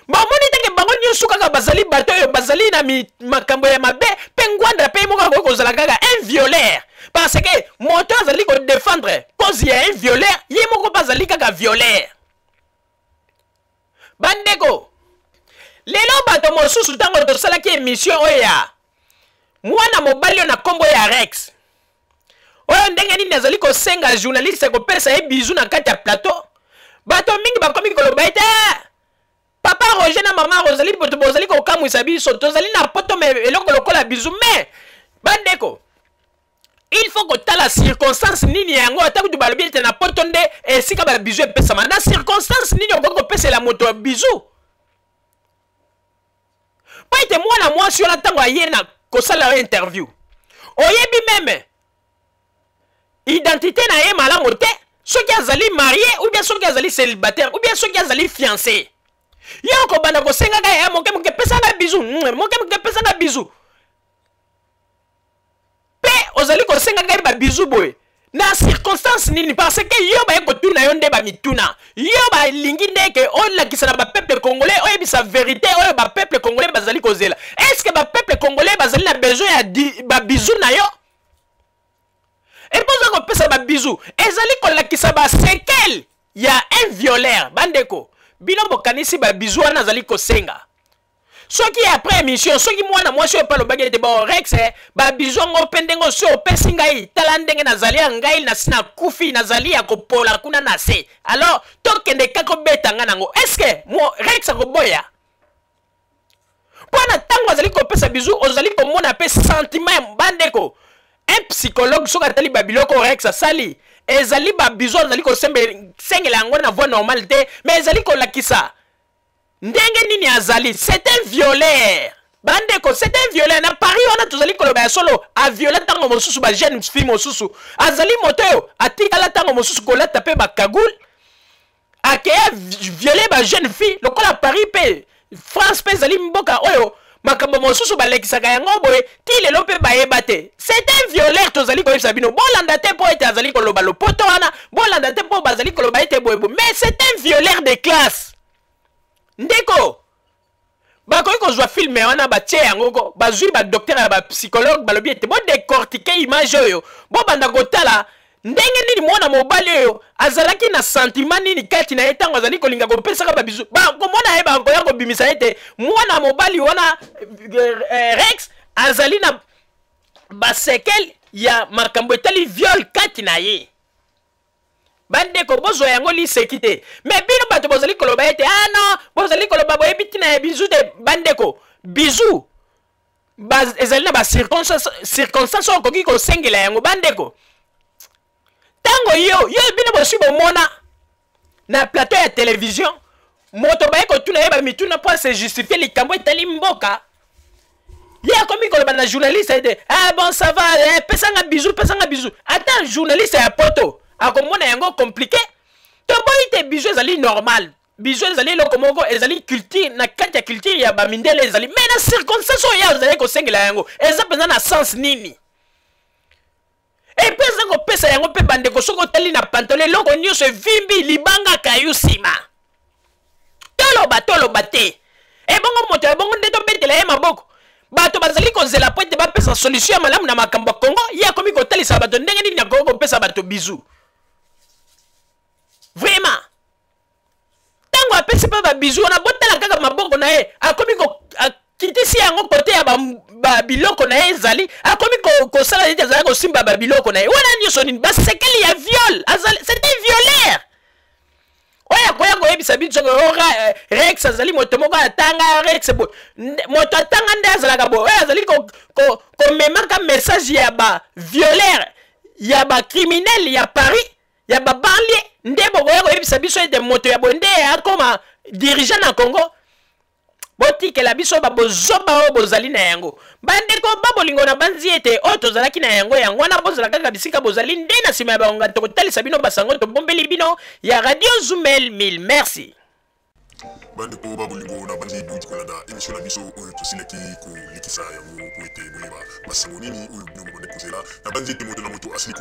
bamoni teke bango nyonso kaka bazali bato oyo bazali na makambo ya mabe mpe ngwanda mpe moko akoki kozala kaka un violeur parce que moto azali kodéfendre cause ya un violeur ye moko mpe azali kaka violeur bandeko lelo bato mosusu ntango tosalaki émission oyo ya mwana mobali oyo na nkombo ya Rex oyo ndenge nini azali kosenga journaliste kopesa ye bizu na kati ya plateau bato mingi bakomi koloba ete papa Roger na mama Rosalie bozali kokamwisa biso tozali na poto me eloko lokola bizu mais bandeko il faut kotala circonstance nini yango ata kutu balobi ete na poto nde esika ba bizu epesama na circonstance nini okoki kopesela moto ya bizu po ete mwana mwasi wana ntango aye na kosala interview oyebi meme identité na ye malamu te soki azali marié ou bien soki azali célibataire ou bien soki azali fiancé yo kobanda kosengaka ya moke pesanga bizu moke pesanga bizu pe ozali kosengaka ye ba bizu boye na circonstance nini parce que yo ba ko tuna yo nde ba mituna yo ba lingi ndeke on la kisana ba peuple congolais oyo bisa vérité oyo ba peuple congolais bazali kozela est-ce que ba peuple congolais bazali na besoin ya ba bisou na yo et poza ko pesa ba bisou ezali ko la kisana ba sekel ya un violeur bandeko bino bokanisi ba bisou wana zali ko senga soki après émission soki mwana mwasi oyo palo bagete ba Rex ba bisou ngo pendengo so pesi ngai tala ndenge nazali ngai na sina kufi nazali ya kopola kuna na se alors tokende kako betanga nango est-ce que mo Rex akoboya pona tango azali ko pesa bisou ozali ko mona pe sentiment bandeko un psychologue soka tali babiloko Rex asali ezali ba bisou azali ko sengela yango na voix normale te mais ezali ko lakisa ndenge nini azali c'est un violeur bandeko c'est un violeur na Paris on a tozali koloba solo a violer tango mosusu ba jeune fille mosusu azali moto atikala tango mosusu kolata pe ba kagul akeya violer ba jeune fille lokola Paris pe France pe zali mboka oyo makambo mosusu balekisaka yango boye ti lelo pe bayeba te c'est un violeur tozali koyebisa bino bolanda te po ete azali koloba lopoto wana bolanda te po bazali koloba ete boye mais c'est un violeur de classe ndeko bakoki kozwa filme wana batie yango ko bazwi ba docteur ya ba psychologue balobi ete bo décortiquer image oyo bo banda kotala ndenge nini mwana mobali oyo azalaki na sentiment nini kati na etango azali kolinga kopesaka ba bizu ba komona ye ba koya kobimisa ete mwana mobali wana Rex azali na ba sekel ya makambo etali viol kati na ye bandeko bozo yango li sekite mais bino bato bozali koloba ete ah non bozali koloba boye bitina ya bizu de bandeko bizu ezali na ba circonstance okoki kosengela yango bandeko tango yo bino bosi bomona na plateau ya télévision moto baye kotuna ye bamituna po se justifier likambo etali mboka ye akomi koloba na journaliste ete ah bon ça va pesanga bizu ata journaliste ya poto akomona yango compliqué to boyi te bizu ezali normal bizu ezali loko moko ezali culture na kati ya culture ya bamindele ezali mais na circonstance oyo ezali kosengela yango eza penza na sens nini et puis eza kopesa yango mpe bandeko soki otali na pantole loko nyonso evimbi libanga kayu nsima toloba te ebongo moto ya bongo nde tobetela ye maboko bato bazali kozela po ete bapesa solution ya malamu na makambo ya kongo ye akomi kotalisa bato ndenge nini akoki kopesa bato bizu vraiment tango apesi mpe babizu wana botala kaka maboko na ye akomi kitisi yango kote ya babiloko na ye ezali akomi kosala neti azali kosimba babiloko na ye wana nyonso nini basekeli ya viol c'est un violeur oyo akoya koyebisa biso Rex azali moto moko atanga Rex boye moto atanga nde azalaka boye oyo azali komemaka message ya bavioleur ya bacriminel ya Paris ya babanlie nde bokoya koyebisa biso ete moto ya boye nde akoma dirigeant na Congo botikela biso babozoba oyo bozali na yango bandeko babolingo na banzi ete oyo tozalaki na yango wana bozala kaka bisika bozali nde na nsima ya bangonga tokotalisa bino basango tobombeli bino ya Radio Zumel 1000 merci bandeko babolingo na banzi duti kolanda émission na biso oyo tosilaki kolikisa yango po ete boyeba basango nini oyo bino bobande kozela na banzi ete moto na moto asili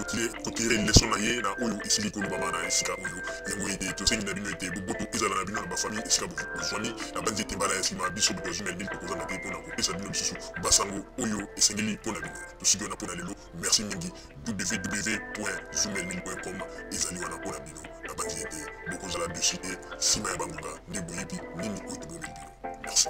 kotire leson na ye na oyo esili kolobama na esika oyo yango ete tosengi na bino ete boboto ezala na bino na bafamille esika bozwani na banzi ete mbala ya nsima biso boto Zumel 1000 tokozanga te mpona kopesa bino lisusu basango oyo esengeli mpona bino tosiki wana mpona lelo merci mingi www.zumel1000.com ezali wana mpona bino na banzi ete bokozala dessus te nsima ya bangonga nde boyebi nini oyo tobomeli bino merci